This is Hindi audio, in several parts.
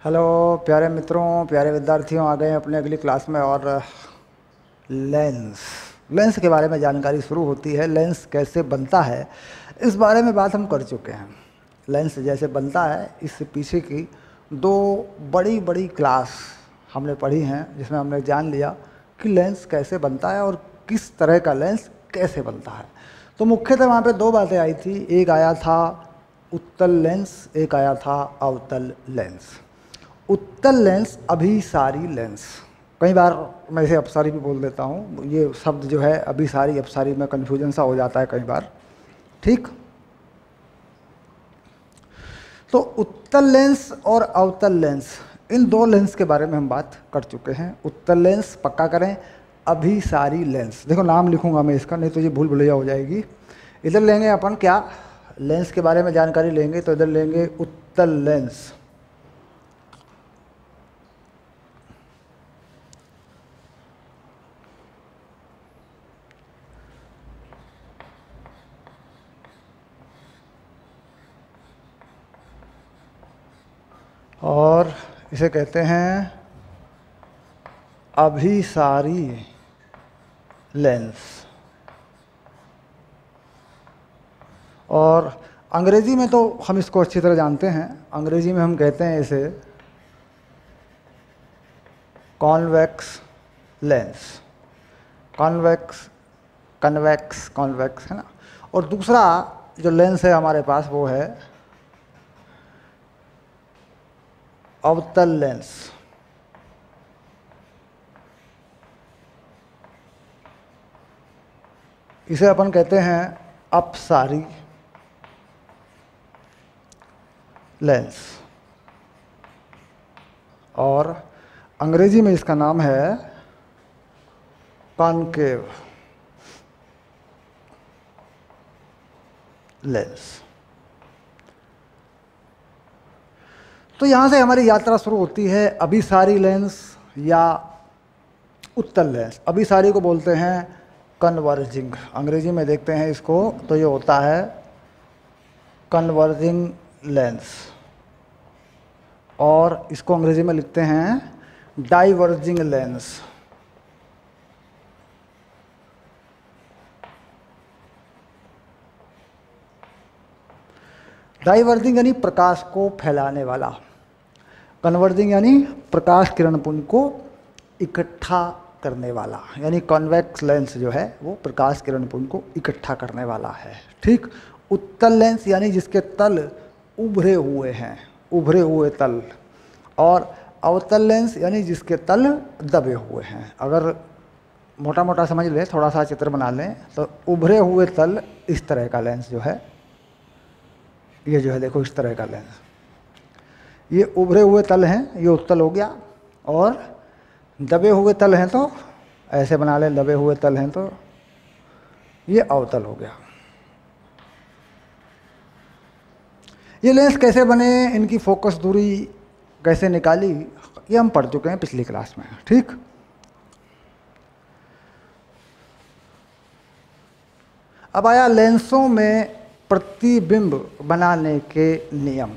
हेलो प्यारे मित्रों, प्यारे विद्यार्थियों, आ गए हैं अपने अगली क्लास में। और लेंस लेंस के बारे में जानकारी शुरू होती है। लेंस कैसे बनता है इस बारे में बात हम कर चुके हैं। लेंस जैसे बनता है इससे पीछे की दो बड़ी बड़ी क्लास हमने पढ़ी हैं, जिसमें हमने जान लिया कि लेंस कैसे बनता है और किस तरह का लेंस कैसे बनता है। तो मुख्यतः वहाँ पे दो बातें आई थी। एक आया था उत्तल लेंस, एक आया था अवतल लेंस। उत्तल लेंस, अभिसारी लेंस, कई बार मैं इसे अपसारी भी बोल देता हूँ। ये शब्द जो है अभिसारी अपसारी में कन्फ्यूजन सा हो जाता है कई बार। ठीक, तो उत्तल लेंस और अवतल लेंस, इन दो लेंस के बारे में हम बात कर चुके हैं। उत्तल लेंस पक्का करें, अभिसारी लेंस, देखो नाम लिखूंगा मैं इसका, नहीं तो ये भूल भुलैया हो जाएगी। इधर लेंगे अपन क्या, लेंस के बारे में जानकारी लेंगे तो इधर लेंगे उत्तल लेंस। और इसे कहते हैं अभिसारी लेंस। और अंग्रेजी में तो हम इसको अच्छी तरह जानते हैं। अंग्रेजी में हम कहते हैं इसे convex lens. Convex, convex, convex है ना। और दूसरा जो लेंस है हमारे पास वो है अवतल लेंस। इसे अपन कहते हैं अपसारी लेंस। और अंग्रेजी में इसका नाम है कॉनकेव लेंस। तो यहाँ से हमारी यात्रा शुरू होती है अभिसारी लेंस या उत्तल लेंस। अभिसारी को बोलते हैं कन्वर्जिंग, अंग्रेजी में देखते हैं इसको तो ये होता है कन्वर्जिंग लेंस। और इसको अंग्रेजी में लिखते हैं डाइवर्जिंग लेंस। डाइवर्जिंग यानी प्रकाश को फैलाने वाला, कन्वर्जिंग यानी प्रकाश किरण पुंज को इकट्ठा करने वाला, यानी कॉन्वेक्स लेंस जो है वो प्रकाश किरण पुंज को इकट्ठा करने वाला है। ठीक, उत्तल लेंस यानी जिसके तल उभरे हुए हैं, उभरे हुए तल। और अवतल लेंस यानी जिसके तल दबे हुए हैं। अगर मोटा मोटा समझ लें, थोड़ा सा चित्र बना लें, तो उभरे हुए तल इस तरह का लेंस जो है, ये जो है देखो इस तरह का लेंस, ये उभरे हुए तल हैं, ये उत्तल हो गया। और दबे हुए तल हैं तो ऐसे बना लें, दबे हुए तल हैं तो ये अवतल हो गया। ये लेंस कैसे बने, इनकी फोकस दूरी कैसे निकाली, ये हम पढ़ चुके हैं पिछली क्लास में। ठीक, अब आया लेंसों में प्रतिबिंब बनाने के नियम।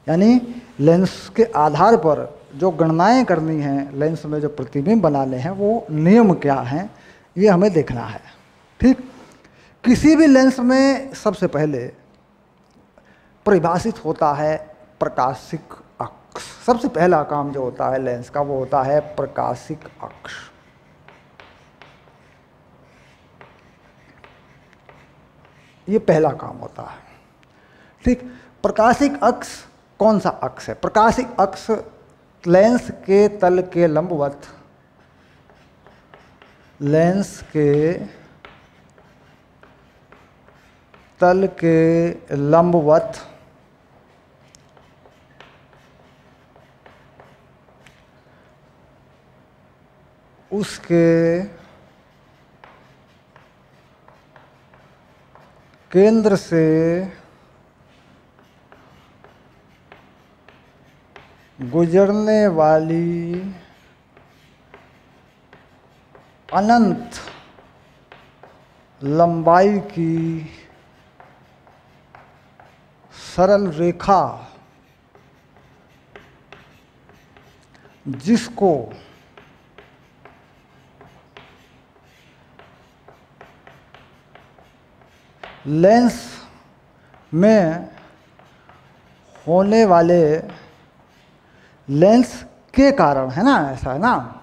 यानी लेंस के आधार पर जो गणनाएं करनी हैं, लेंस में जो प्रतिबिंब बनाने हैं वो नियम क्या हैं, ये हमें देखना है। ठीक, किसी भी लेंस में सबसे पहले परिभाषित होता है प्रकाशिक अक्ष। सबसे पहला काम जो होता है लेंस का वो होता है प्रकाशिक अक्ष। ये पहला काम होता है। ठीक, प्रकाशिक अक्ष कौन सा अक्ष है? प्रकाशिक अक्ष लेंस के तल के लंबवत, लेंस के तल के लंबवत उसके केंद्र से गुजरने वाली अनंत लंबाई की सरल रेखा जिसको लेंस में होने वाले लेंस के कारण, है ना, ऐसा है ना,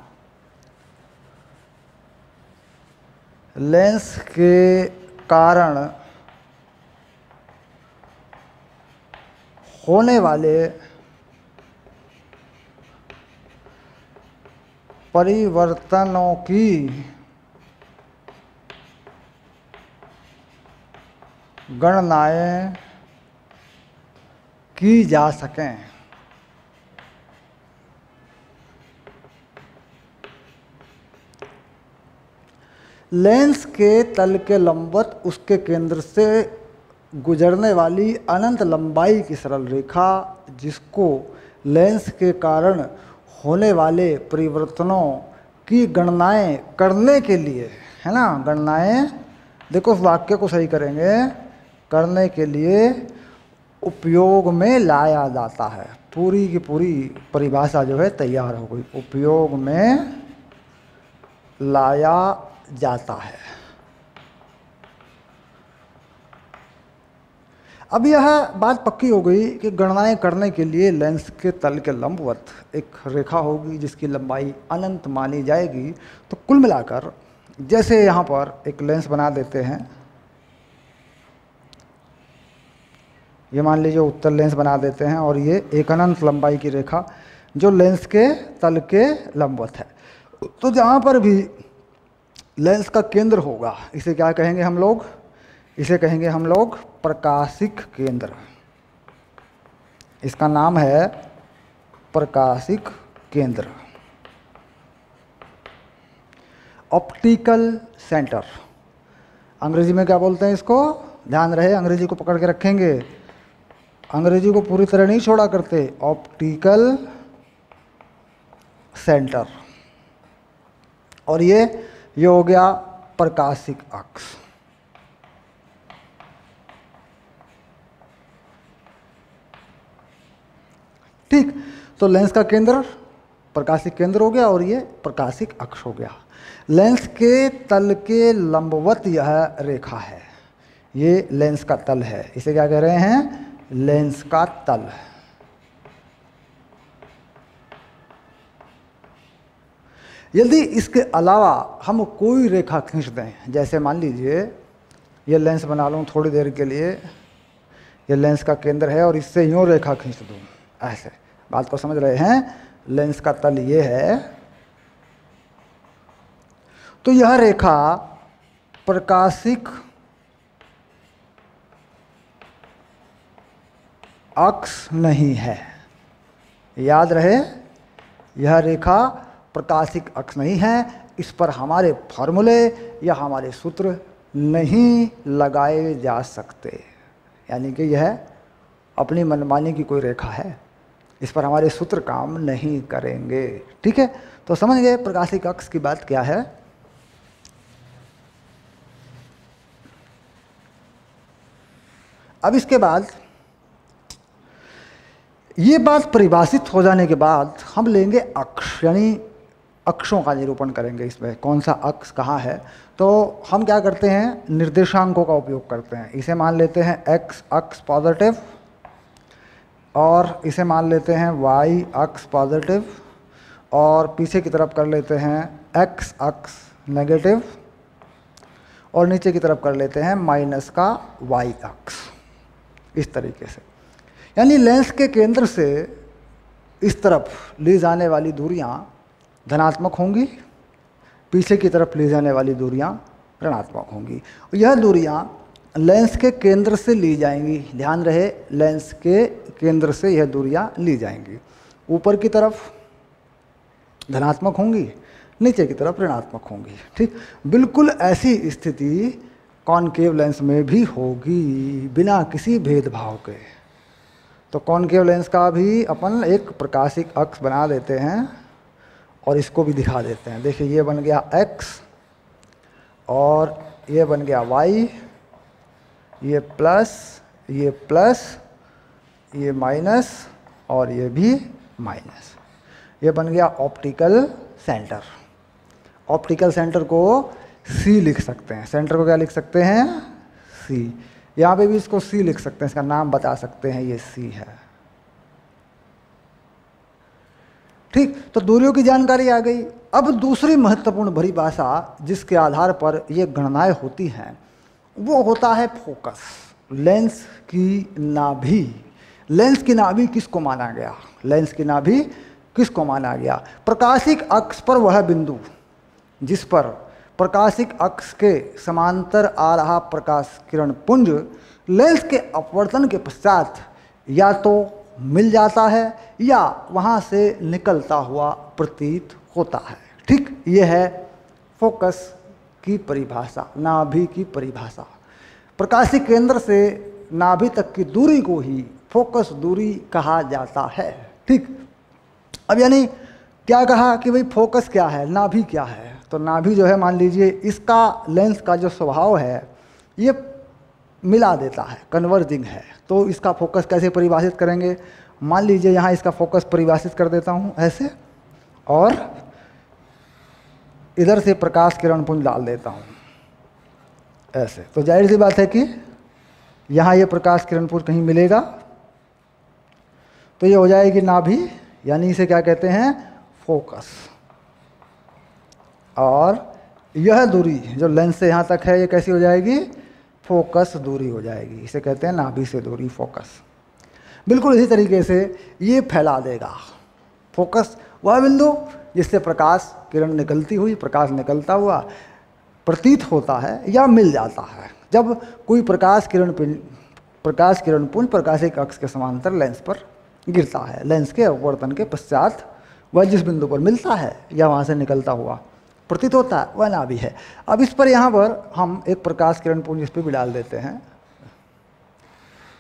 लेंस के कारण होने वाले परिवर्तनों की गणनाएं की जा सकें। लेंस के तल के लंबवत उसके केंद्र से गुजरने वाली अनंत लंबाई की सरल रेखा, जिसको लेंस के कारण होने वाले परिवर्तनों की गणनाएं करने के लिए, है ना, गणनाएं, देखो उस वाक्य को सही करेंगे, करने के लिए उपयोग में लाया जाता है। पूरी की पूरी परिभाषा जो है तैयार हो गई, उपयोग में लाया जाता है। अब यह बात पक्की हो गई कि गणनाएं करने के लिए लेंस के तल के लंबवत एक रेखा होगी जिसकी लंबाई अनंत मानी जाएगी। तो कुल मिलाकर जैसे यहाँ पर एक लेंस बना देते हैं, ये मान लीजिए उत्तल लेंस बना देते हैं और ये एक अनंत लंबाई की रेखा जो लेंस के तल के लंबवत है। तो जहाँ पर भी लेंस का केंद्र होगा, इसे क्या कहेंगे हम लोग? इसे कहेंगे हम लोग प्रकाशिक केंद्र। इसका नाम है प्रकाशिक केंद्र, ऑप्टिकल सेंटर। अंग्रेजी में क्या बोलते हैं इसको? ध्यान रहे, अंग्रेजी को पकड़ के रखेंगे, अंग्रेजी को पूरी तरह नहीं छोड़ा करते। Optical centre. और ये हो गया प्रकाशिक अक्ष। ठीक, तो लेंस का केंद्र प्रकाशिक केंद्र हो गया और ये प्रकाशिक अक्ष हो गया। लेंस के तल के लंबवत यह रेखा है, ये लेंस का तल है। इसे क्या कह रहे हैं? लेंस का तल। यदि इसके अलावा हम कोई रेखा खींच दें, जैसे मान लीजिए ये लेंस बना लूँ थोड़ी देर के लिए, ये लेंस का केंद्र है और इससे यूँ रेखा खींच दूँ, ऐसे, बात को समझ रहे हैं? लेंस का तल ये है, तो यह रेखा प्रकाशिक अक्ष नहीं है। याद रहे, यह रेखा प्रकाशिक अक्ष नहीं है। इस पर हमारे फॉर्मूले या हमारे सूत्र नहीं लगाए जा सकते, यानी कि यह अपनी मनमानी की कोई रेखा है, इस पर हमारे सूत्र काम नहीं करेंगे। ठीक है, तो समझ गए प्रकाशिक अक्ष की बात क्या है। अब इसके बाद ये बात परिभाषित हो जाने के बाद हम लेंगे अक्ष, यानी अक्षों का निरूपण करेंगे। इसमें कौन सा अक्ष कहाँ है, तो हम क्या करते हैं? निर्देशांकों का उपयोग करते हैं। इसे मान लेते हैं एक्स अक्ष पॉजिटिव और इसे मान लेते हैं वाई अक्ष पॉजिटिव और पीछे की तरफ कर लेते हैं एक्स अक्ष नेगेटिव और नीचे की तरफ कर लेते हैं माइनस का वाई अक्ष। इस तरीके से, यानी लेंस के केंद्र से इस तरफ ली जाने वाली दूरियां धनात्मक होंगी, पीछे की तरफ ली जाने वाली दूरियां ऋणात्मक होंगी। यह दूरियां लेंस के केंद्र से ली जाएंगी। ध्यान रहे, लेंस के केंद्र से यह दूरियां ली जाएंगी। ऊपर की तरफ धनात्मक होंगी, नीचे की तरफ ऋणात्मक होंगी। ठीक, बिल्कुल ऐसी स्थिति कॉनकेव लेंस में भी होगी, बिना किसी भेदभाव के। तो कॉनकेव लेंस का भी अपन एक प्रकाशिक अक्ष बना देते हैं और इसको भी दिखा देते हैं। देखिए, ये बन गया x और ये बन गया y, ये प्लस, ये माइनस और ये भी माइनस। ये बन गया ऑप्टिकल सेंटर। ऑप्टिकल सेंटर को सी लिख सकते हैं, सेंटर को क्या लिख सकते हैं, सी। यहाँ पे भी इसको सी लिख सकते हैं, इसका नाम बता सकते हैं, ये सी है। ठीक, तो दूरियों की जानकारी आ गई। अब दूसरी महत्वपूर्ण परिभाषा जिसके आधार पर ये गणनाएं होती हैं वो होता है फोकस, लेंस की नाभि। लेंस की नाभि किसको माना गया, लेंस की नाभि किसको माना गया, प्रकाशिक अक्ष पर वह बिंदु जिस पर प्रकाशिक अक्ष के समांतर आ रहा प्रकाश किरण पुंज लेंस के अपवर्तन के पश्चात या तो मिल जाता है या वहाँ से निकलता हुआ प्रतीत होता है। ठीक, ये है फोकस की परिभाषा, नाभि की परिभाषा। प्रकाशिक केंद्र से नाभि तक की दूरी को ही फोकस दूरी कहा जाता है। ठीक, अब यानी क्या कहा कि भाई फोकस क्या है, नाभि क्या है। तो नाभि जो है, मान लीजिए इसका लेंस का जो स्वभाव है ये मिला देता है, कन्वर्जिंग है। तो इसका फोकस कैसे परिभाषित करेंगे, मान लीजिए यहाँ इसका फोकस परिभाषित कर देता हूँ ऐसे, और इधर से प्रकाश किरण पुंज डाल देता हूँ ऐसे। तो जाहिर सी बात है कि यहाँ ये प्रकाश किरण पुंज कहीं मिलेगा तो ये हो जाएगी नाभि, यानी इसे क्या कहते हैं, फोकस। और यह दूरी जो लेंस से यहाँ तक है ये कैसी हो जाएगी, फोकस दूरी हो जाएगी, इसे कहते हैं नाभि से दूरी, फोकस। बिल्कुल इसी तरीके से ये फैला देगा। फोकस वह बिंदु जिससे प्रकाश किरण निकलती हुई, प्रकाश निकलता हुआ प्रतीत होता है या मिल जाता है जब कोई प्रकाश किरण पुंज प्रकाशिक अक्ष के समांतर लेंस पर गिरता है। लेंस के अपवर्तन के पश्चात वह जिस बिंदु पर मिलता है या वहाँ से निकलता हुआ प्रतीत होता है वह नाभि है। अब इस पर यहाँ पर हम एक प्रकाश किरण पुंज इस पर भी डाल देते हैं।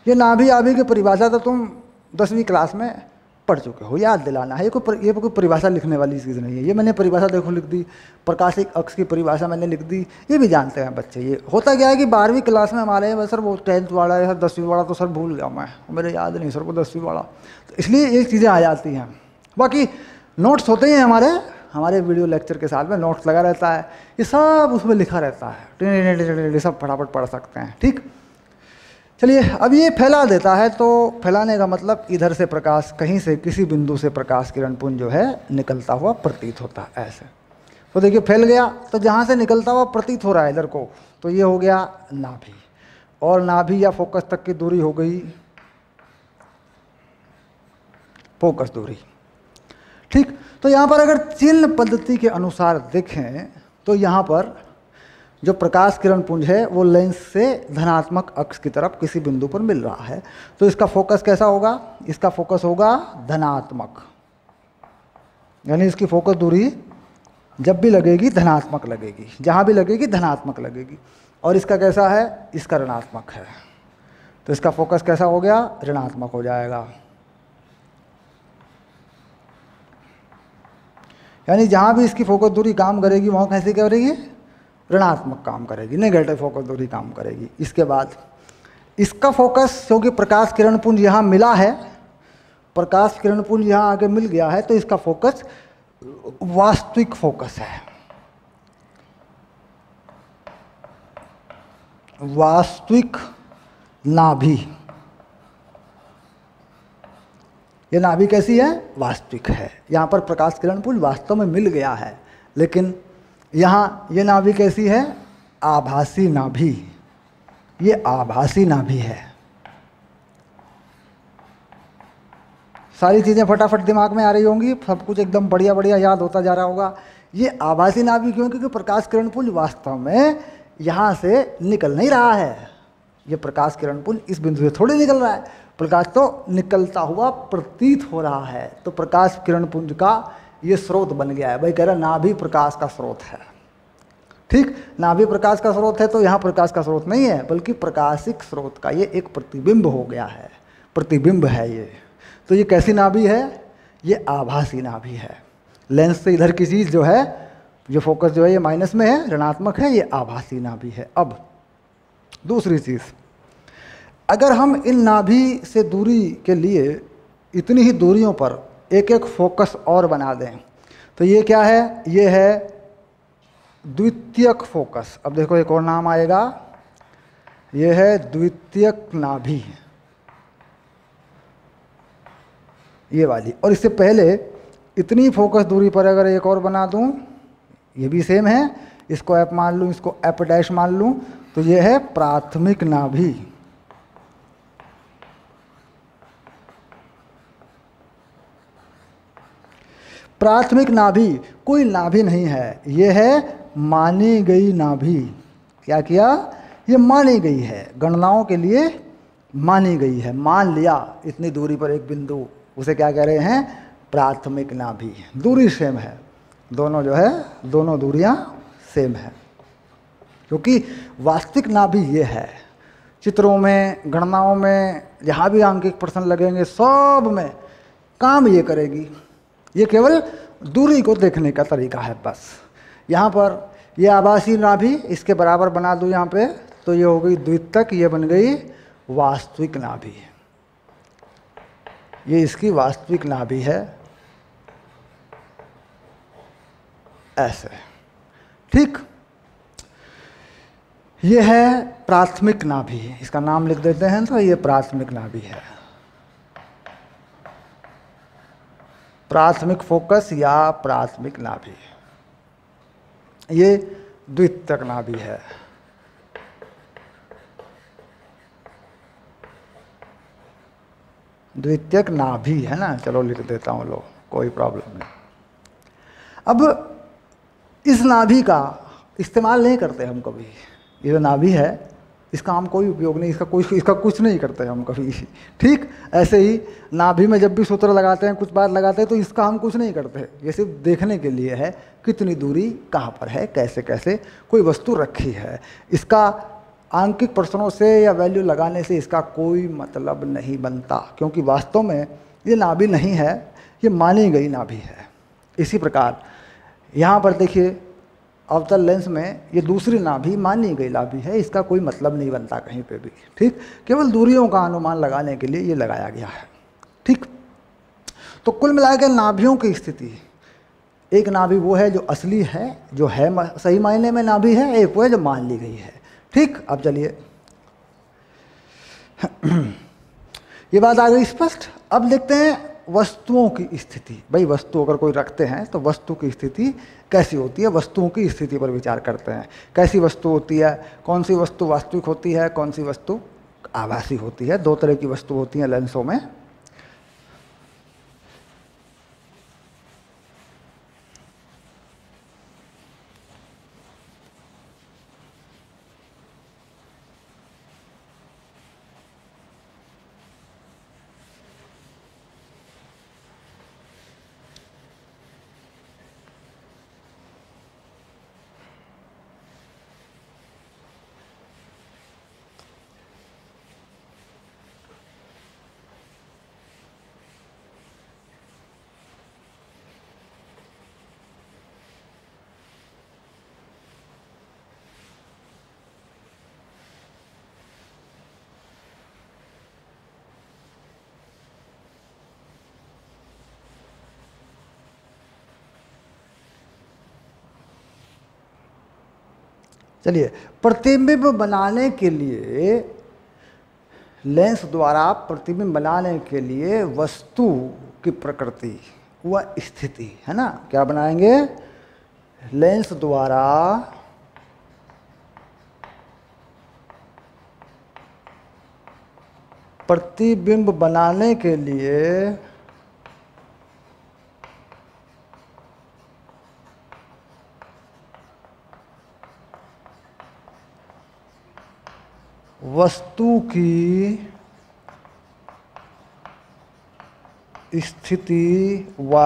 ये नाभि आभि की परिभाषा तो तुम 10वीं क्लास में पढ़ चुके हो, याद दिलाना है। ये कोई परिभाषा लिखने वाली चीज़ नहीं है। ये मैंने परिभाषा देखो लिख दी, प्रकाशिक अक्ष की परिभाषा मैंने लिख दी, ये भी जानते हैं बच्चे। ये होता क्या है कि 12वीं क्लास में हमारे सर वो 10th वाला है, सर 10वीं वाला तो सर भूल गया मैं, मेरे याद नहीं सर को 10वीं वाला, तो इसलिए ये चीज़ें आ जाती हैं। बाकी नोट्स होते ही हैं हमारे वीडियो लेक्चर के साथ में नोट्स लगा रहता है, ये सब उसमें लिखा रहता है, सब फटाफट पढ़ सकते हैं। ठीक, चलिए अब ये फैला देता है, तो फैलाने का मतलब इधर से प्रकाश कहीं से किसी बिंदु से प्रकाश किरण पुंज जो है निकलता हुआ प्रतीत होता है ऐसे। तो देखिए फैल गया, तो जहाँ से निकलता हुआ प्रतीत हो रहा है इधर को, तो ये हो गया नाभि। और नाभि या फोकस तक की दूरी हो गई फोकस दूरी। ठीक, तो यहाँ पर अगर चिन्ह पद्धति के अनुसार देखें तो यहाँ पर जो प्रकाश किरण पुंज है वो लेंस से धनात्मक अक्ष की तरफ किसी बिंदु पर मिल रहा है, तो इसका फोकस कैसा होगा, इसका फोकस होगा धनात्मक, यानी इसकी फोकस दूरी जब भी लगेगी धनात्मक लगेगी, जहाँ भी लगेगी धनात्मक लगेगी। और इसका कैसा है, इसका ऋणात्मक है, तो इसका फोकस कैसा हो गया, ऋणात्मक हो जाएगा। यानी जहाँ भी इसकी फोकस दूरी काम करेगी वहाँ कैसे करेगी, ऋणात्मक काम करेगी, नेगेटिव फोकस दूरी काम करेगी। इसके बाद इसका फोकस, क्योंकि प्रकाश किरण पुंज यहाँ मिला है, प्रकाश किरण पुंज यहाँ आके मिल गया है, तो इसका फोकस वास्तविक फोकस है, वास्तविक नाभि। ये नाभि कैसी है, वास्तविक है। यहाँ पर प्रकाश किरण पुंज वास्तव में मिल गया है, लेकिन यहाँ ये नाभि कैसी है, आभासी नाभि। ये आभासी नाभि है। सारी चीज़ें फटाफट दिमाग में आ रही होंगी, सब कुछ एकदम बढ़िया बढ़िया याद होता जा रहा होगा। ये आभासी नाभि क्यों, क्योंकि प्रकाश किरण पुंज वास्तव में यहाँ से निकल नहीं रहा है। ये प्रकाश किरण पुंज इस बिंदु से थोड़ी निकल रहा है, प्रकाश तो निकलता हुआ प्रतीत हो रहा है। तो प्रकाश किरण पुंज का ये स्रोत बन गया है। भाई कह रहा नाभि प्रकाश का स्रोत है। ठीक, नाभि प्रकाश का स्रोत है, तो यहाँ प्रकाश का स्रोत नहीं है, बल्कि प्रकाशिक स्रोत का ये एक प्रतिबिंब हो गया है, प्रतिबिंब है ये। तो ये कैसी नाभि है, ये आभासी नाभि है। लेंस से इधर की चीज़ जो है, ये फोकस जो है ये माइनस में है, ऋणात्मक है, ये आभासी नाभि है। अब दूसरी चीज़, अगर हम इन नाभि से दूरी के लिए इतनी ही दूरियों पर एक एक फोकस और बना दें। तो ये क्या है, ये है द्वितीयक फोकस। अब देखो एक और नाम आएगा, ये है द्वितीयक नाभि, ये वाली। और इससे पहले इतनी फोकस दूरी पर अगर एक और बना दूं, ये भी सेम है, इसको एप मान लूं, इसको एप डैश मान लूं, तो ये है प्राथमिक नाभि। प्राथमिक नाभि कोई नाभि नहीं है, ये है मानी गई नाभि। क्या किया, ये मानी गई है, गणनाओं के लिए मानी गई है, मान लिया इतनी दूरी पर एक बिंदु, उसे क्या कह रहे हैं, प्राथमिक नाभि। दूरी सेम है, दोनों जो है, दोनों दूरियां सेम है, क्योंकि वास्तविक नाभि ये है। चित्रों में, गणनाओं में, जहाँ भी आंकिक प्रश्न लगेंगे, सब में काम ये करेगी। ये केवल दूरी को देखने का तरीका है बस। यहाँ पर ये आभासी नाभि, इसके बराबर बना दूँ यहाँ पे, तो ये हो गई द्वितीयक, ये बन गई वास्तविक नाभि। ये इसकी वास्तविक नाभि है, ऐसे। ठीक, ये है प्राथमिक नाभि, इसका नाम लिख देते हैं, तो ये प्राथमिक नाभि है, प्राथमिक फोकस या प्राथमिक नाभि। ये द्वितीयक नाभि है। द्वितीयक नाभि है ना, चलो लिख देता हूँ, लो कोई प्रॉब्लम नहीं। अब इस नाभि का इस्तेमाल नहीं करते हम कभी, ये जो नाभि है इसका हम कोई उपयोग नहीं, इसका कुछ नहीं करते हम कभी। ठीक, ऐसे ही नाभि में जब भी सूत्र लगाते हैं, कुछ बात लगाते हैं, तो इसका हम कुछ नहीं करते, ये सिर्फ देखने के लिए है कितनी दूरी कहाँ पर है, कैसे कैसे कोई वस्तु रखी है। इसका आंकिक प्रश्नों से या वैल्यू लगाने से इसका कोई मतलब नहीं बनता, क्योंकि वास्तव में ये नाभि नहीं है, ये मानी गई नाभि है। इसी प्रकार यहाँ पर देखिए, अवतल लेंस में ये दूसरी नाभि मानी गई नाभि है, इसका कोई मतलब नहीं बनता कहीं पे भी। ठीक, केवल दूरियों का अनुमान लगाने के लिए ये लगाया गया है। ठीक, तो कुल मिलाकर नाभियों की स्थिति, एक नाभि वो है जो असली है, जो है सही मायने में नाभि है, एक वो है जो मान ली गई है। ठीक, अब चलिए ये बात आ गई स्पष्ट। अब देखते हैं वस्तुओं की स्थिति। भाई वस्तु अगर कोई रखते हैं तो वस्तु की स्थिति कैसी होती है, वस्तुओं की स्थिति पर विचार करते हैं। कैसी वस्तु होती है, कौन सी वस्तु वास्तविक होती है, कौन सी वस्तु आभासी होती है। दो तरह की वस्तु होती हैं लेंसों में। चलिए, प्रतिबिंब बनाने के लिए, लेंस द्वारा प्रतिबिंब बनाने के लिए वस्तु की प्रकृति व स्थिति है ना, क्या बनाएंगे, लेंस द्वारा प्रतिबिंब बनाने के लिए वस्तु की स्थिति व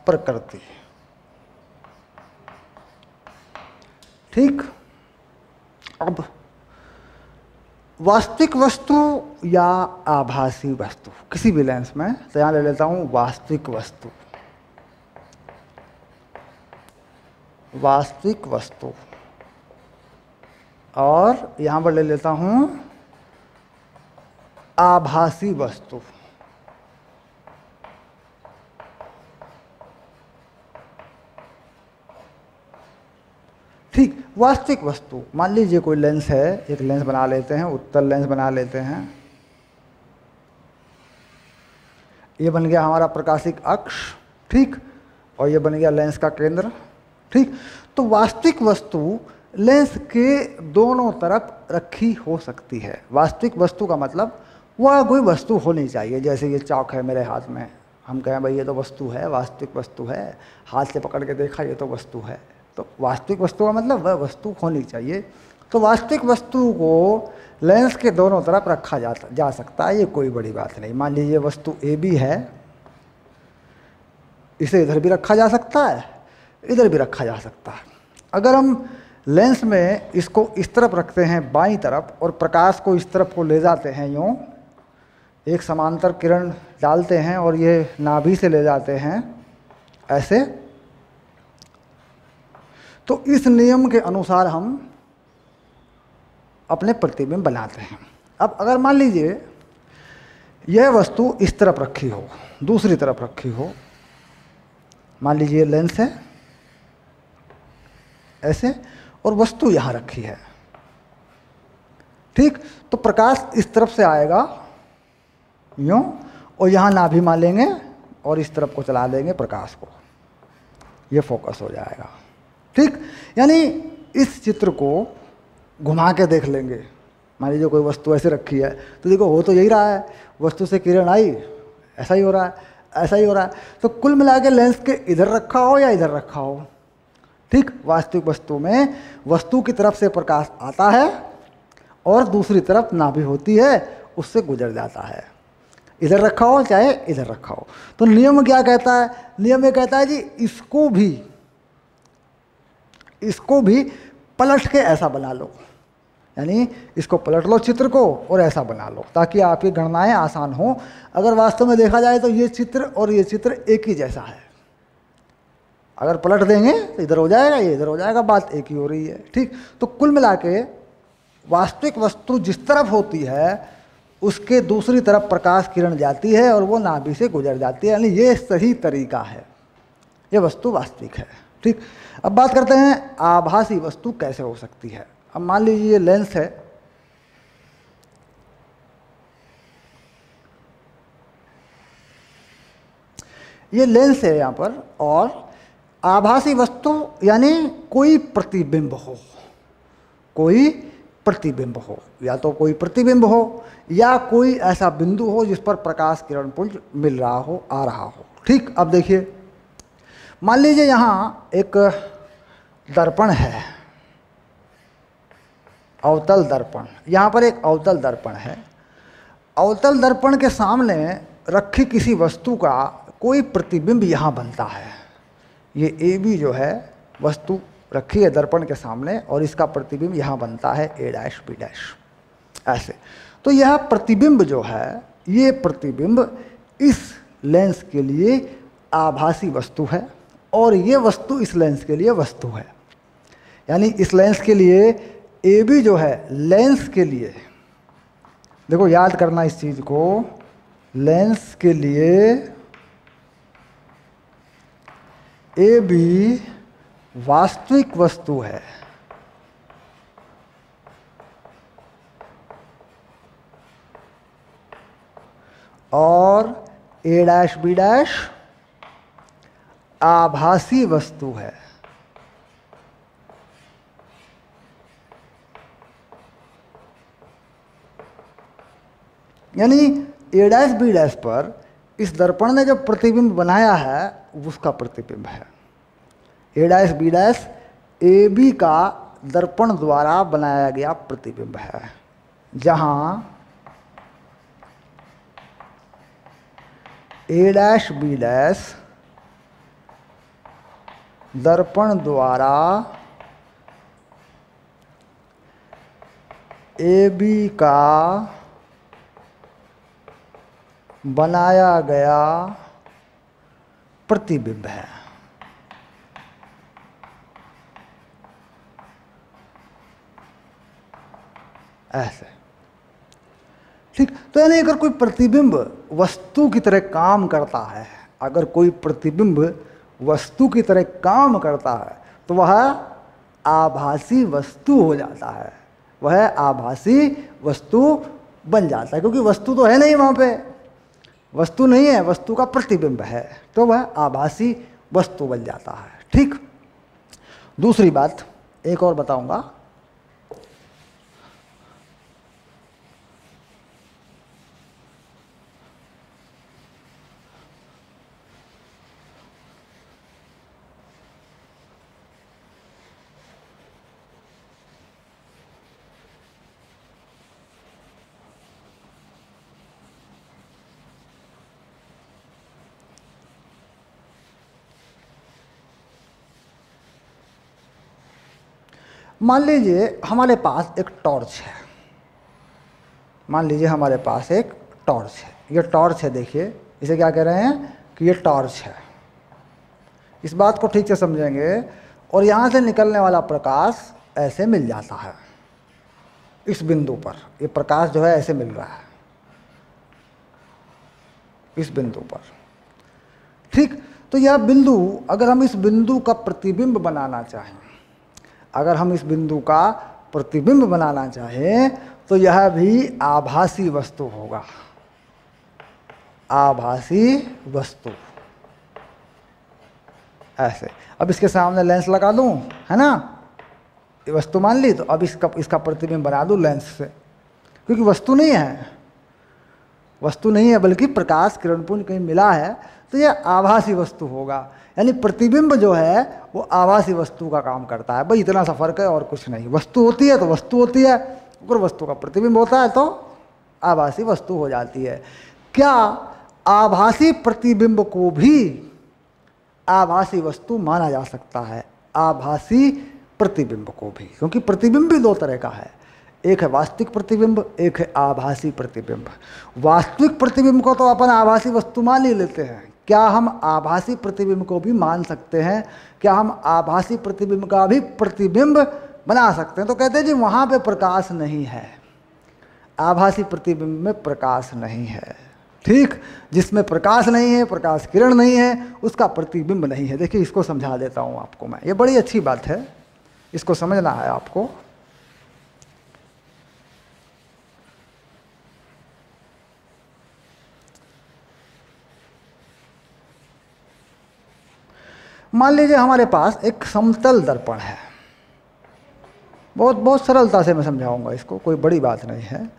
प्रकृति। ठीक, अब वास्तविक वस्तु या आभासी वस्तु किसी भी लेंस में, तो यहां ले लेता हूं वास्तविक वस्तु, वास्तविक वस्तु, और यहां पर ले लेता हूं आभासी वस्तु। ठीक, वास्तविक वस्तु, मान लीजिए कोई लेंस है, एक लेंस बना लेते हैं, उत्तल लेंस बना लेते हैं, ये बन गया हमारा प्रकाशिक अक्ष, ठीक, और ये बन गया लेंस का केंद्र, ठीक। तो वास्तविक वस्तु लेंस के दोनों तरफ रखी हो सकती है। वास्तविक वस्तु का मतलब वह कोई वस्तु होनी चाहिए, जैसे ये चौक है मेरे हाथ में, हम कहें भाई ये तो वस्तु है, वास्तविक वस्तु है, हाथ से पकड़ के देखा ये तो वस्तु है, तो वास्तविक वस्तु का मतलब वह वस्तु होनी चाहिए। तो वास्तविक वस्तु को लेंस के दोनों तरफ रखा जा सकता है, ये कोई बड़ी बात नहीं। मान लीजिए वस्तु ए बी है, इसे इधर भी रखा जा सकता है, इधर भी रखा जा सकता है। अगर हम लेंस में इसको इस तरफ रखते हैं बाईं तरफ और प्रकाश को इस तरफ को ले जाते हैं, यूँ एक समांतर किरण डालते हैं और ये नाभि से ले जाते हैं ऐसे, तो इस नियम के अनुसार हम अपने प्रतिबिंब बनाते हैं। अब अगर मान लीजिए यह वस्तु इस तरफ रखी हो, दूसरी तरफ रखी हो, मान लीजिए लेंस है ऐसे और वस्तु यहाँ रखी है, ठीक, तो प्रकाश इस तरफ से आएगा यूँ, और यहाँ नाभि मान लेंगे और इस तरफ को चला देंगे प्रकाश को, ये फोकस हो जाएगा, ठीक। यानी इस चित्र को घुमा के देख लेंगे, मान लीजिए कोई वस्तु ऐसे रखी है, तो देखो हो तो यही रहा है, वस्तु से किरण आई, ऐसा ही हो रहा है, ऐसा ही हो रहा है। तो कुल मिला के लेंस के इधर रखा हो या इधर रखा हो, ठीक, वास्तविक वस्तु में वस्तु की तरफ से प्रकाश आता है और दूसरी तरफ नाभि होती है, उससे गुजर जाता है, इधर रखा हो चाहे इधर रखा हो। तो नियम क्या कहता है? नियम ये कहता है जी इसको भी पलट के ऐसा बना लो, यानी इसको पलट लो चित्र को और ऐसा बना लो ताकि आपकी गणनाएं आसान हो। अगर वास्तव में देखा जाए तो ये चित्र और ये चित्र एक ही जैसा है, अगर पलट देंगे तो इधर हो जाएगा, ये इधर हो जाएगा, बात एक ही हो रही है, ठीक। तो कुल मिला के वास्तविक वस्तु जिस तरफ होती है उसके दूसरी तरफ प्रकाश किरण जाती है और वो नाभि से गुजर जाती है, यानी ये सही तरीका है, ये वस्तु वास्तविक है, ठीक। अब बात करते हैं आभासी वस्तु कैसे हो सकती है। अब मान लीजिए ये लेंस है, ये लेंस है यहाँ पर, और आभासी वस्तु यानी कोई प्रतिबिंब हो, कोई प्रतिबिंब हो, या तो कोई प्रतिबिंब हो या कोई ऐसा बिंदु हो जिस पर प्रकाश किरण पुंज मिल रहा हो, आ रहा हो, ठीक। अब देखिए मान लीजिए यहाँ एक दर्पण है, अवतल दर्पण, यहाँ पर एक अवतल दर्पण है। अवतल दर्पण के सामने रखी किसी वस्तु का कोई प्रतिबिंब यहाँ बनता है। ये ए बी जो है वस्तु रखी है दर्पण के सामने और इसका प्रतिबिंब यहाँ बनता है ए डैश बी डैश ऐसे। तो यह प्रतिबिंब जो है, ये प्रतिबिंब इस लेंस के लिए आभासी वस्तु है और ये वस्तु इस लेंस के लिए वस्तु है। यानी इस लेंस के लिए ए बी जो है, लेंस के लिए, देखो याद करना इस चीज को, लेंस के लिए ए बी वास्तविक वस्तु है और ए डैश बी डैश आभासी वस्तु है। यानी ए डैश बी डैश पर इस दर्पण ने जो प्रतिबिंब बनाया है उसका प्रतिबिंब है। A dash B dash A B का दर्पण द्वारा बनाया गया प्रतिबिंब है, जहां ए डैश बी डैश दर्पण द्वारा ए बी का बनाया गया प्रतिबिंब है। ऐसे, ठीक। तो यानी अगर कोई प्रतिबिंब वस्तु की तरह काम करता है, अगर कोई प्रतिबिंब वस्तु की तरह काम करता है तो वह आभासी वस्तु हो जाता है, वह आभासी वस्तु बन जाता है, क्योंकि वस्तु तो है नहीं वहाँ पे, वस्तु नहीं है, वस्तु का प्रतिबिंब है, तो वह आभासी वस्तु बन जाता है। ठीक। दूसरी बात एक और बताऊंगा। मान लीजिए हमारे पास एक टॉर्च है, मान लीजिए हमारे पास एक टॉर्च है, ये टॉर्च है, देखिए इसे क्या कह रहे हैं कि ये टॉर्च है। इस बात को ठीक से समझेंगे, और यहाँ से निकलने वाला प्रकाश ऐसे मिल जाता है, इस बिंदु पर ये प्रकाश जो है ऐसे मिल रहा है, इस बिंदु पर। ठीक। तो यह बिंदु, अगर हम इस बिंदु का प्रतिबिंब बनाना चाहें, अगर हम इस बिंदु का प्रतिबिंब बनाना चाहें तो यह भी आभासी वस्तु होगा, आभासी वस्तु ऐसे। अब इसके सामने लेंस लगा दूं, है ना, ये वस्तु मान ली, तो अब इसका प्रतिबिंब बना दूं लेंस से, क्योंकि वस्तु नहीं है, वस्तु नहीं है बल्कि प्रकाश किरणपुंज कहीं मिला है, तो यह आभासी वस्तु होगा। यानी प्रतिबिंब जो है वो आभासी वस्तु का काम करता है। भाई इतना सा फर्क है और कुछ नहीं। वस्तु होती है तो वस्तु होती है, अगर वस्तु का प्रतिबिंब होता है तो आभासी वस्तु हो जाती है। क्या आभासी प्रतिबिंब को भी आभासी वस्तु माना जा सकता है? आभासी प्रतिबिंब को भी, क्योंकि प्रतिबिंब भी दो तरह का है, एक है वास्तविक प्रतिबिंब, एक है आभासी प्रतिबिंब। वास्तविक प्रतिबिंब को तो अपन आभासी वस्तु मान ही लेते हैं, क्या हम आभासी प्रतिबिंब को भी मान सकते हैं? क्या हम आभासी प्रतिबिंब का भी प्रतिबिंब बना सकते हैं? तो कहते हैं जी वहाँ पे प्रकाश नहीं है, आभासी प्रतिबिंब में प्रकाश नहीं है। ठीक, जिसमें प्रकाश नहीं है, प्रकाश किरण नहीं है, उसका प्रतिबिंब नहीं है। देखिए इसको समझा देता हूँ आपको मैं, ये बड़ी अच्छी बात है, इसको समझना है आपको। मान लीजिए हमारे पास एक समतल दर्पण है, बहुत सरलता से मैं समझाऊंगा इसको, कोई बड़ी बात नहीं है।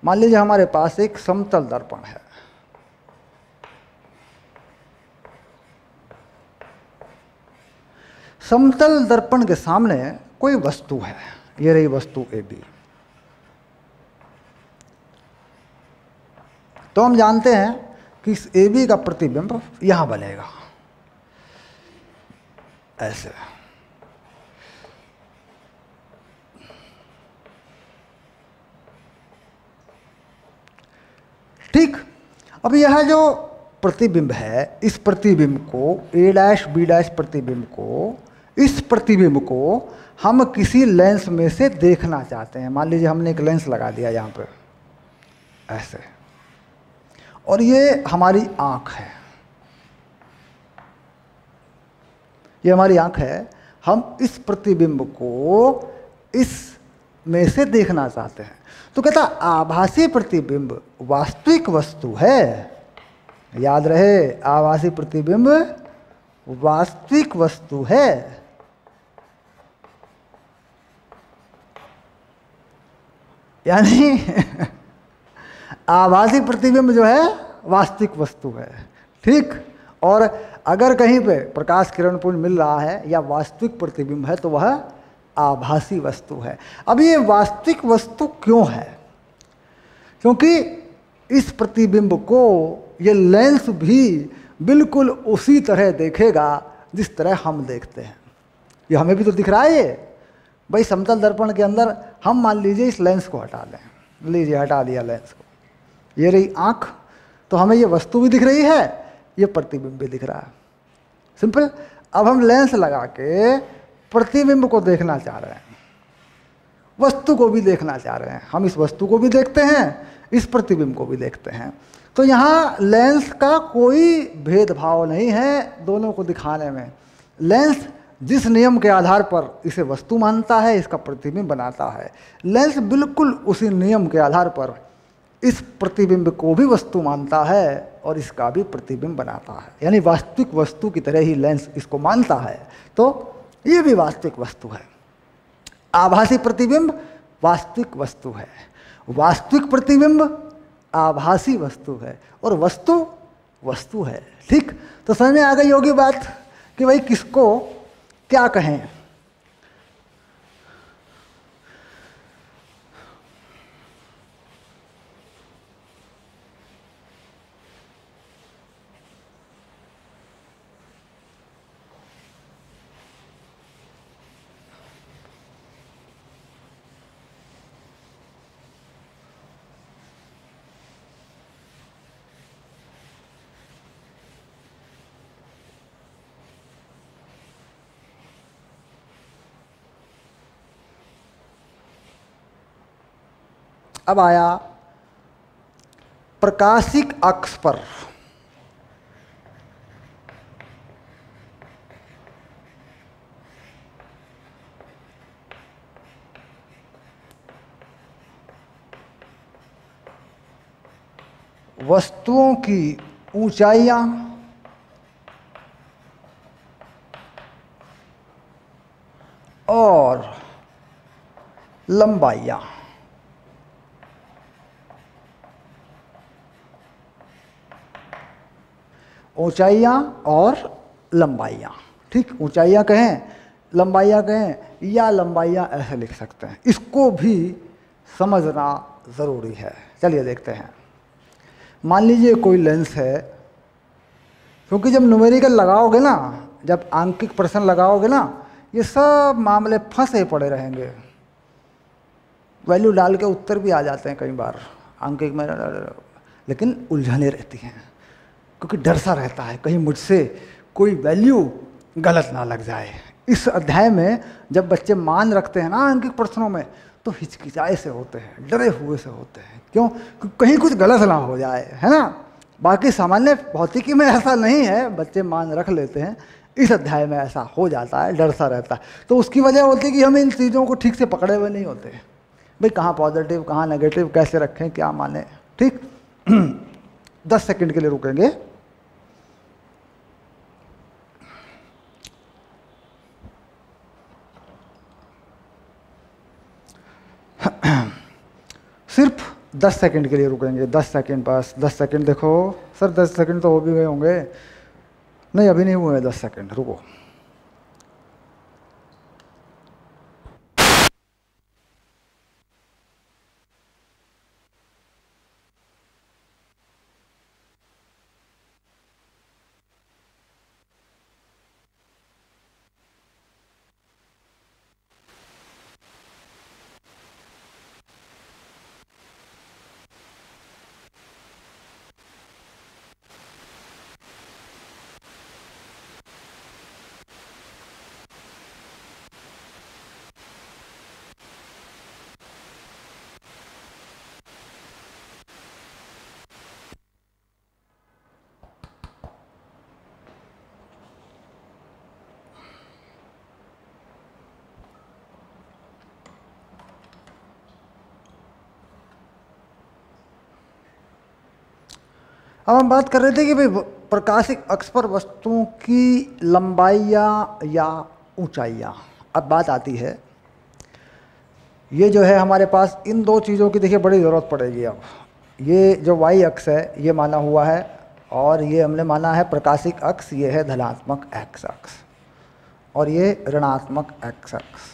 मान लीजिए हमारे पास एक समतल दर्पण है, समतल दर्पण के सामने कोई वस्तु है, ये रही वस्तु ए बी। तो हम जानते हैं कि इस ए बी का प्रतिबिंब यहां बनेगा ऐसे। ठीक, अब यह जो प्रतिबिंब है, इस प्रतिबिंब को ए डैश बी डैश प्रतिबिंब को, इस प्रतिबिंब को हम किसी लेंस में से देखना चाहते हैं। मान लीजिए हमने एक लेंस लगा दिया यहाँ पे ऐसे, और ये हमारी आँख है, ये हमारी आँख है। हम इस प्रतिबिंब को इस में से देखना चाहते हैं। तो कहता आभासी प्रतिबिंब वास्तविक वस्तु है, याद रहे, आभासी प्रतिबिंब वास्तविक वस्तु है। यानी आभासी प्रतिबिंब जो है वास्तविक वस्तु है। ठीक, और अगर कहीं पे प्रकाश किरणपुंज मिल रहा है या वास्तविक प्रतिबिंब है तो वह आभासी वस्तु है। अब ये वास्तविक वस्तु क्यों है? क्योंकि इस प्रतिबिंब को ये लेंस भी बिल्कुल उसी तरह देखेगा जिस तरह हम देखते हैं। ये हमें भी तो दिख रहा है। ये भाई समतल दर्पण के अंदर हम मान लीजिए इस लेंस को हटा लें, लीजिए हटा दिया लेंस को, ये रही आँख, तो हमें ये वस्तु भी दिख रही है, ये प्रतिबिंब भी दिख रहा है। सिंपल। अब हम लेंस लगा के प्रतिबिंब को देखना चाह रहे हैं, वस्तु को भी देखना चाह रहे हैं। हम इस वस्तु को भी देखते हैं, इस प्रतिबिंब को भी देखते हैं। तो यहाँ लेंस का कोई भेदभाव नहीं है दोनों को दिखाने में। लेंस जिस नियम के आधार पर इसे वस्तु मानता है, इसका प्रतिबिंब बनाता है। लेंस बिल्कुल उसी नियम के आधार पर इस प्रतिबिंब को भी वस्तु मानता है और इसका भी प्रतिबिंब बनाता है। यानी वास्तविक वस्तु की तरह ही लेंस इसको मानता है, तो ये भी वास्तविक वस्तु है। आभासी प्रतिबिंब वास्तविक वस्तु है, वास्तविक प्रतिबिंब आभासी वस्तु है, और वस्तु वस्तु है। ठीक, तो समझ में आ गई होगी बात कि भाई किसको क्या कहें। अब आया प्रकाशिक अक्ष पर वस्तुओं की ऊंचाइयां और लंबाइयां। ऊंचाइयां और लंबाइयां, ठीक, ऊंचाइयां कहें, लंबाइयां कहें, या लंबाइयां ऐसे लिख सकते हैं। इसको भी समझना ज़रूरी है। चलिए देखते हैं। मान लीजिए कोई लेंस है, क्योंकि जब न्यूमेरिकल लगाओगे ना, जब आंकिक प्रश्न लगाओगे ना, ये सब मामले फंसे पड़े रहेंगे। वैल्यू डाल के उत्तर भी आ जाते हैं कई बार आंकिक में, लेकिन उलझने रहती हैं, क्योंकि डर सा रहता है कहीं मुझसे कोई वैल्यू गलत ना लग जाए। इस अध्याय में जब बच्चे मान रखते हैं ना आंकिक प्रश्नों में, तो हिचकिचाए से होते हैं, डरे हुए से होते हैं। क्यों? क्योंकि कहीं कुछ गलत ना हो जाए, है ना। बाकी सामान्य भौतिकी में ऐसा नहीं है, बच्चे मान रख लेते हैं। इस अध्याय में ऐसा हो जाता है, डर सा रहता है। तो उसकी वजह होती है कि हम इन चीज़ों को ठीक से पकड़े हुए नहीं होते। भाई कहाँ पॉजिटिव कहाँ नेगेटिव, कैसे रखें, क्या माने। ठीक 10 सेकंड के लिए रुकेंगे। सिर्फ 10 सेकंड के लिए रुकेंगे, 10 सेकंड बस। 10 सेकंड देखो सर, 10 सेकंड तो हो भी गए होंगे। नहीं अभी नहीं हुए 10 सेकंड, रुको। अब हम बात कर रहे थे कि भाई प्रकाशिक अक्ष पर वस्तुओं की लंबाइयाँ या ऊंचाइयाँ। अब बात आती है, ये जो है हमारे पास इन दो चीज़ों की देखिए बड़ी ज़रूरत पड़ेगी। अब ये जो वाई अक्ष है ये माना हुआ है, और ये हमने माना है प्रकाशिक अक्ष, ये है धनात्मक एक्स अक्ष, और ये ऋणात्मक एक्स अक्ष,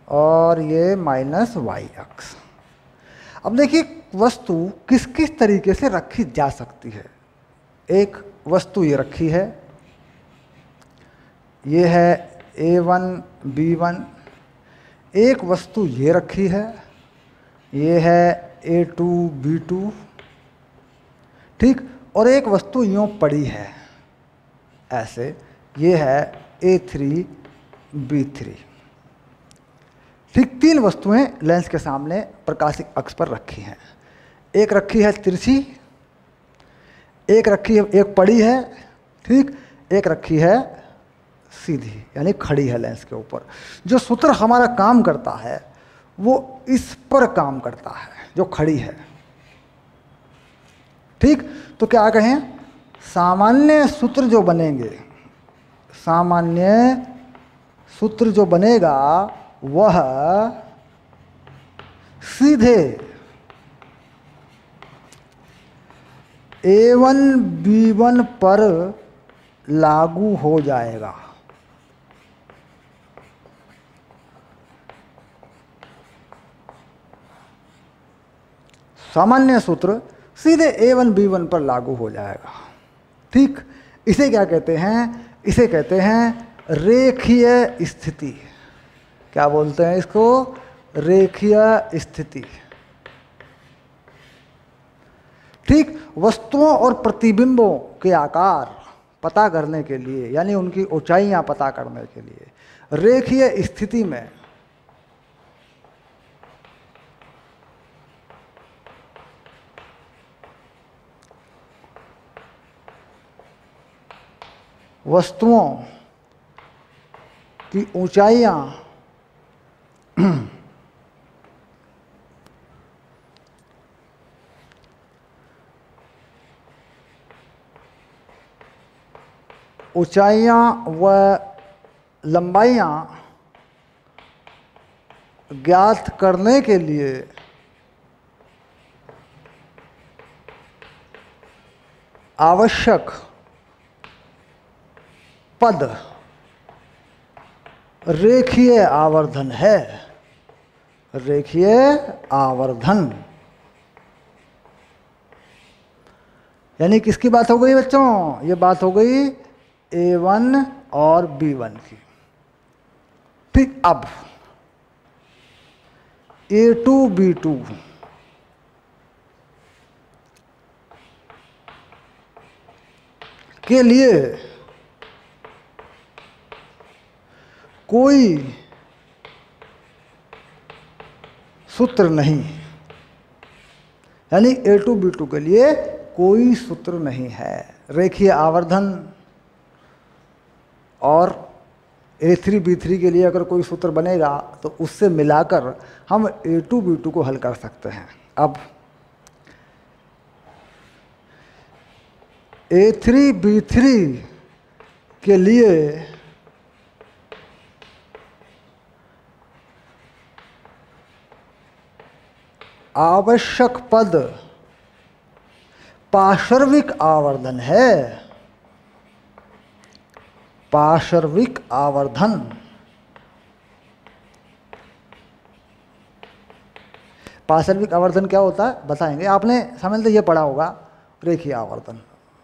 और ये माइनस वाई अक्ष। अब देखिए वस्तु किस किस तरीके से रखी जा सकती है। एक वस्तु ये रखी है, ये है A1 B1। एक वस्तु ये रखी है, ये है A2 B2, ठीक। और एक वस्तु यूँ पड़ी है ऐसे, ये है A3 B3, ठीक। 3 वस्तुएं लेंस के सामने प्रकाशिक अक्ष पर रखी हैं। एक रखी है तिरछी, एक रखी है, एक पड़ी है, ठीक। एक रखी है सीधी यानी खड़ी है लेंस के ऊपर। जो सूत्र हमारा काम करता है वो इस पर काम करता है जो खड़ी है। ठीक, तो क्या कहें, सामान्य सूत्र जो बनेंगे, सामान्य सूत्र जो बनेगा वह सीधे A1 B1 पर लागू हो जाएगा। सामान्य सूत्र सीधे A1 B1 पर लागू हो जाएगा। ठीक, इसे क्या कहते हैं, इसे कहते हैं रेखीय स्थिति। क्या बोलते हैं इसको, रेखीय स्थिति। ठीक, वस्तुओं और प्रतिबिंबों के आकार पता करने के लिए यानी उनकी ऊंचाइयां पता करने के लिए रेखीय स्थिति में वस्तुओं की ऊंचाइयां ऊंचाइयां व लंबाइयां ज्ञात करने के लिए आवश्यक पद रेखीय आवर्धन है। रेखीय आवर्धन यानी किसकी बात हो गई बच्चों, ये बात हो गई A1 और B1 की। ठीक, अब A2 B2 के लिए कोई सूत्र नहीं, यानी A2 B2 के लिए कोई सूत्र नहीं है। रेखीय आवर्धन और A3 B3 के लिए अगर कोई सूत्र बनेगा तो उससे मिलाकर हम A2 B2 को हल कर सकते हैं। अब A3 B3 के लिए आवश्यक पद पार्श्विक आवर्धन है। पार्श्विक आवर्धन पार्श्विक आवर्धन क्या होता है बताएंगे। आपने समझ तो ये पढ़ा होगा, रेखीय आवर्धन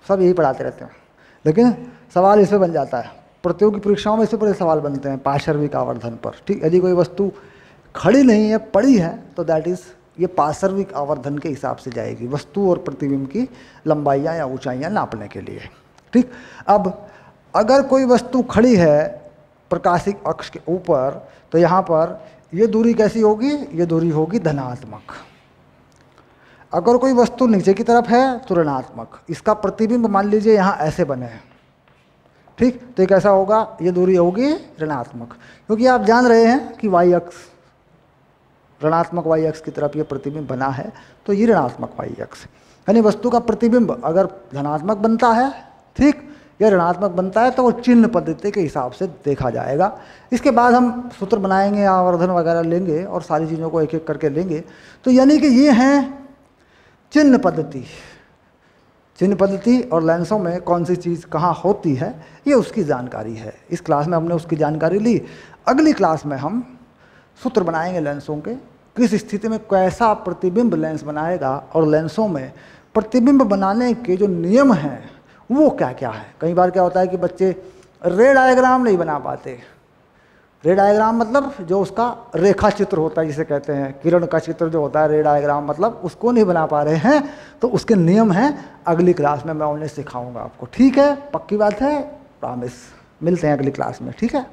सब यही पढ़ाते रहते हैं, लेकिन सवाल इसमें बन जाता है। प्रतियोगी परीक्षाओं में इससे बड़े सवाल बनते हैं पार्श्विक आवर्धन पर। ठीक, यदि कोई वस्तु खड़ी नहीं है, पड़ी है, तो दैट इज ये पार्श्विक आवर्धन के हिसाब से जाएगी, वस्तु और प्रतिबिंब की लंबाइयाँ या ऊंचाइयाँ नापने के लिए। ठीक, अब अगर कोई वस्तु खड़ी है प्रकाशिक अक्ष के ऊपर, तो यहाँ पर ये दूरी कैसी होगी, ये दूरी होगी धनात्मक। अगर कोई वस्तु नीचे की तरफ है तो ऋणात्मक। इसका प्रतिबिंब मान लीजिए यहाँ ऐसे बने हैं, ठीक, तो ये कैसा होगा, ये दूरी होगी ऋणात्मक, क्योंकि आप जान रहे हैं कि वाई अक्ष ऋणात्मक वाई अक्ष की तरफ ये प्रतिबिंब बना है, तो ये ऋणात्मक वाई अक्ष। यानी वस्तु का प्रतिबिंब अगर धनात्मक बनता है, ठीक, या ऋणात्मक बनता है, तो वो चिन्ह पद्धति के हिसाब से देखा जाएगा। इसके बाद हम सूत्र बनाएंगे, आवर्धन वगैरह लेंगे और सारी चीज़ों को एक एक करके लेंगे। तो यानी कि ये हैं चिन्ह पद्धति। चिन्ह पद्धति और लेंसों में कौन सी चीज़ कहाँ होती है, ये उसकी जानकारी है। इस क्लास में हमने उसकी जानकारी ली। अगली क्लास में हम सूत्र बनाएंगे लेंसों के, किस स्थिति में कैसा प्रतिबिंब लेंस बनाएगा, और लेंसों में प्रतिबिंब बनाने के जो नियम हैं वो क्या क्या है। कई बार क्या होता है कि बच्चे रे डायग्राम नहीं बना पाते। रे डायग्राम मतलब जो उसका रेखा चित्र होता है, जिसे कहते हैं किरण का चित्र जो होता है, रे डायग्राम मतलब उसको नहीं बना पा रहे हैं, तो उसके नियम हैं। अगली क्लास में मैं उन्हें सिखाऊंगा आपको। ठीक है, पक्की बात है, प्रॉमिस। मिलते हैं अगली क्लास में, ठीक है।